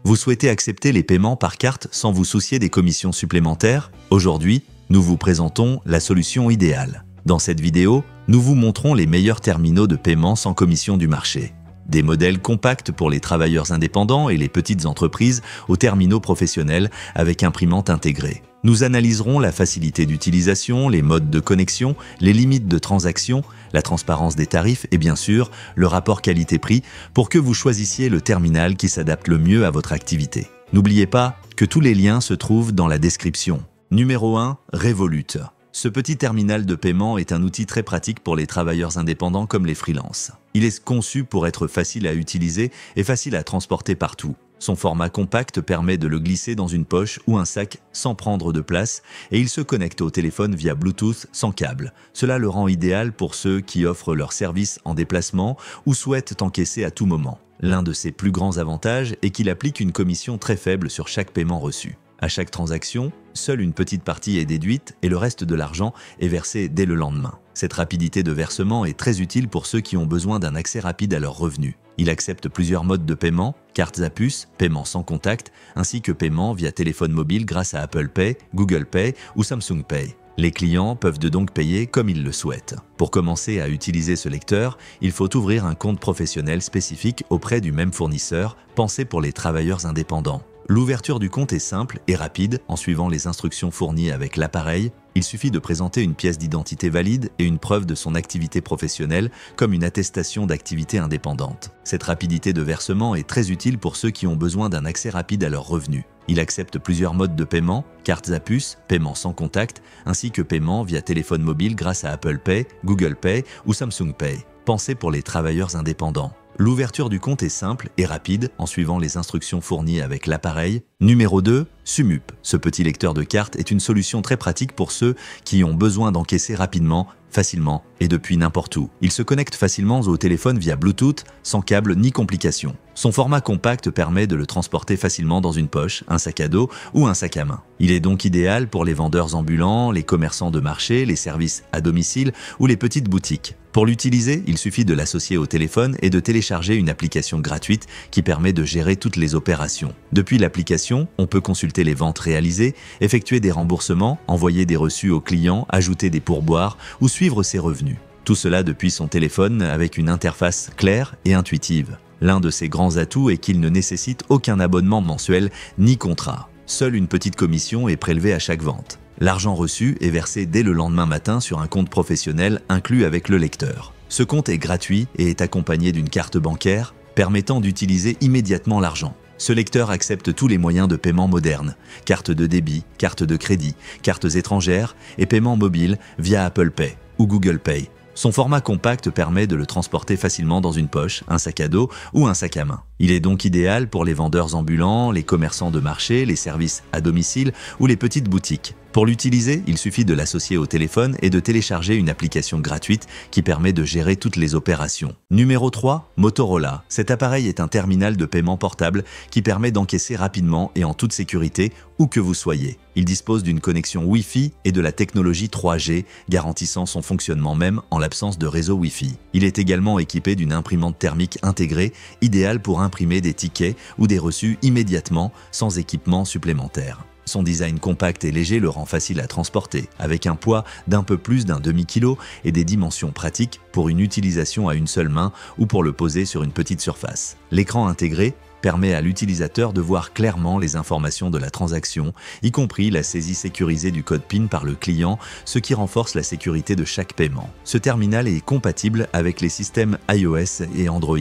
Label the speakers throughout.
Speaker 1: Vous souhaitez accepter les paiements par carte sans vous soucier des commissions supplémentaires? Aujourd'hui, nous vous présentons la solution idéale. Dans cette vidéo, nous vous montrons les meilleurs terminaux de paiement sans commission du marché. Des modèles compacts pour les travailleurs indépendants et les petites entreprises aux terminaux professionnels avec imprimante intégrée. Nous analyserons la facilité d'utilisation, les modes de connexion, les limites de transaction, la transparence des tarifs et bien sûr, le rapport qualité-prix pour que vous choisissiez le terminal qui s'adapte le mieux à votre activité. N'oubliez pas que tous les liens se trouvent dans la description. Numéro 1, Revolut. Ce petit terminal de paiement est un outil très pratique pour les travailleurs indépendants comme les freelances. Il est conçu pour être facile à utiliser et facile à transporter partout. Son format compact permet de le glisser dans une poche ou un sac sans prendre de place et il se connecte au téléphone via Bluetooth sans câble. Cela le rend idéal pour ceux qui offrent leurs services en déplacement ou souhaitent encaisser à tout moment. L'un de ses plus grands avantages est qu'il applique une commission très faible sur chaque paiement reçu. À chaque transaction, seule une petite partie est déduite et le reste de l'argent est versé dès le lendemain. Cette rapidité de versement est très utile pour ceux qui ont besoin d'un accès rapide à leurs revenus. Il accepte plusieurs modes de paiement, cartes à puce, paiement sans contact, ainsi que paiement via téléphone mobile grâce à Apple Pay, Google Pay ou Samsung Pay. Les clients peuvent donc payer comme ils le souhaitent. Pour commencer à utiliser ce lecteur, il faut ouvrir un compte professionnel spécifique auprès du même fournisseur, pensé pour les travailleurs indépendants. L'ouverture du compte est simple et rapide en suivant les instructions fournies avec l'appareil. Il suffit de présenter une pièce d'identité valide et une preuve de son activité professionnelle comme une attestation d'activité indépendante. Cette rapidité de versement est très utile pour ceux qui ont besoin d'un accès rapide à leurs revenus. Il accepte plusieurs modes de paiement, cartes à puce, paiement sans contact, ainsi que paiement via téléphone mobile grâce à Apple Pay, Google Pay ou Samsung Pay, pensé pour les travailleurs indépendants. L'ouverture du compte est simple et rapide en suivant les instructions fournies avec l'appareil. Numéro 2, Sumup. Ce petit lecteur de cartes est une solution très pratique pour ceux qui ont besoin d'encaisser rapidement, facilement et depuis n'importe où. Il se connecte facilement au téléphone via Bluetooth, sans câble ni complications. Son format compact permet de le transporter facilement dans une poche, un sac à dos ou un sac à main. Il est donc idéal pour les vendeurs ambulants, les commerçants de marché, les services à domicile ou les petites boutiques. Pour l'utiliser, il suffit de l'associer au téléphone et de télécharger une application gratuite qui permet de gérer toutes les opérations. Depuis l'application, on peut consulter les ventes réalisées, effectuer des remboursements, envoyer des reçus aux clients, ajouter des pourboires ou suivre ses revenus. Tout cela depuis son téléphone avec une interface claire et intuitive. L'un de ses grands atouts est qu'il ne nécessite aucun abonnement mensuel ni contrat. Seule une petite commission est prélevée à chaque vente. L'argent reçu est versé dès le lendemain matin sur un compte professionnel inclus avec le lecteur. Ce compte est gratuit et est accompagné d'une carte bancaire permettant d'utiliser immédiatement l'argent. Ce lecteur accepte tous les moyens de paiement modernes, carte de débit, carte de crédit, cartes étrangères et paiement mobile via Apple Pay ou Google Pay. Son format compact permet de le transporter facilement dans une poche, un sac à dos ou un sac à main. Il est donc idéal pour les vendeurs ambulants, les commerçants de marché, les services à domicile ou les petites boutiques. Pour l'utiliser, il suffit de l'associer au téléphone et de télécharger une application gratuite qui permet de gérer toutes les opérations. Numéro 3, Motorola. Cet appareil est un terminal de paiement portable qui permet d'encaisser rapidement et en toute sécurité où que vous soyez. Il dispose d'une connexion Wi-Fi et de la technologie 3G, garantissant son fonctionnement même en l'absence de réseau Wi-Fi. Il est également équipé d'une imprimante thermique intégrée, idéale pour imprimer des tickets ou des reçus immédiatement sans équipement supplémentaire. Son design compact et léger le rend facile à transporter, avec un poids d'un peu plus d'un demi-kilo et des dimensions pratiques pour une utilisation à une seule main ou pour le poser sur une petite surface. L'écran intégré permet à l'utilisateur de voir clairement les informations de la transaction, y compris la saisie sécurisée du code PIN par le client, ce qui renforce la sécurité de chaque paiement. Ce terminal est compatible avec les systèmes iOS et Android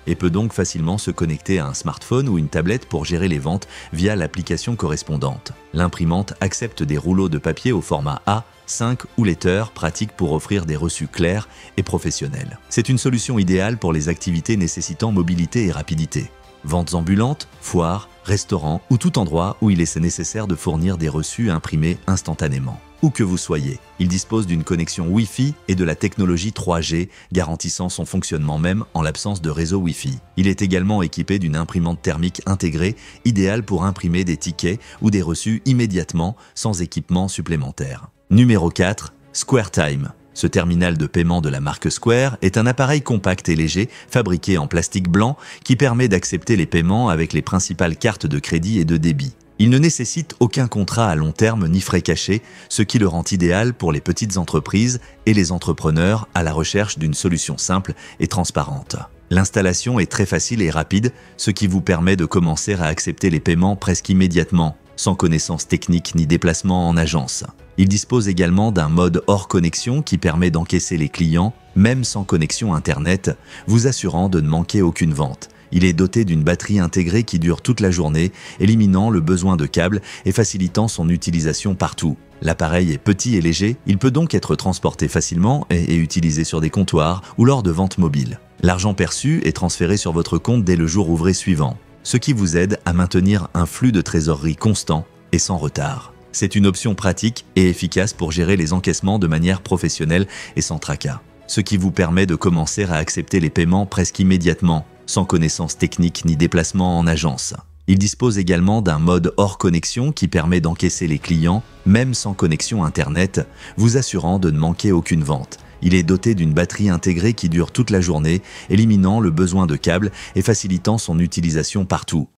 Speaker 1: et peut donc facilement se connecter à un smartphone ou une tablette pour gérer les ventes via l'application correspondante. L'imprimante accepte des rouleaux de papier au format A5 ou Letter, pratique pour offrir des reçus clairs et professionnels. C'est une solution idéale pour les activités nécessitant mobilité et rapidité. Ventes ambulantes, foires, restaurants ou tout endroit où il est nécessaire de fournir des reçus imprimés instantanément. Où que vous soyez, il dispose d'une connexion Wi-Fi et de la technologie 3G, garantissant son fonctionnement même en l'absence de réseau Wi-Fi. Il est également équipé d'une imprimante thermique intégrée, idéale pour imprimer des tickets ou des reçus immédiatement, sans équipement supplémentaire. Numéro 4. SquareTime. Ce terminal de paiement de la marque Square est un appareil compact et léger, fabriqué en plastique blanc, qui permet d'accepter les paiements avec les principales cartes de crédit et de débit. Il ne nécessite aucun contrat à long terme ni frais cachés, ce qui le rend idéal pour les petites entreprises et les entrepreneurs à la recherche d'une solution simple et transparente. L'installation est très facile et rapide, ce qui vous permet de commencer à accepter les paiements presque immédiatement, sans connaissance technique ni déplacement en agence. Il dispose également d'un mode hors connexion qui permet d'encaisser les clients, même sans connexion Internet, vous assurant de ne manquer aucune vente. Il est doté d'une batterie intégrée qui dure toute la journée, éliminant le besoin de câbles et facilitant son utilisation partout. L'appareil est petit et léger, il peut donc être transporté facilement et utilisé sur des comptoirs ou lors de ventes mobiles. L'argent perçu est transféré sur votre compte dès le jour ouvré suivant, ce qui vous aide à maintenir un flux de trésorerie constant et sans retard. C'est une option pratique et efficace pour gérer les encaissements de manière professionnelle et sans tracas, ce qui vous permet de commencer à accepter les paiements presque immédiatement, sans connaissance technique ni déplacement en agence. Il dispose également d'un mode hors connexion qui permet d'encaisser les clients, même sans connexion Internet, vous assurant de ne manquer aucune vente. Il est doté d'une batterie intégrée qui dure toute la journée, éliminant le besoin de câbles et facilitant son utilisation partout.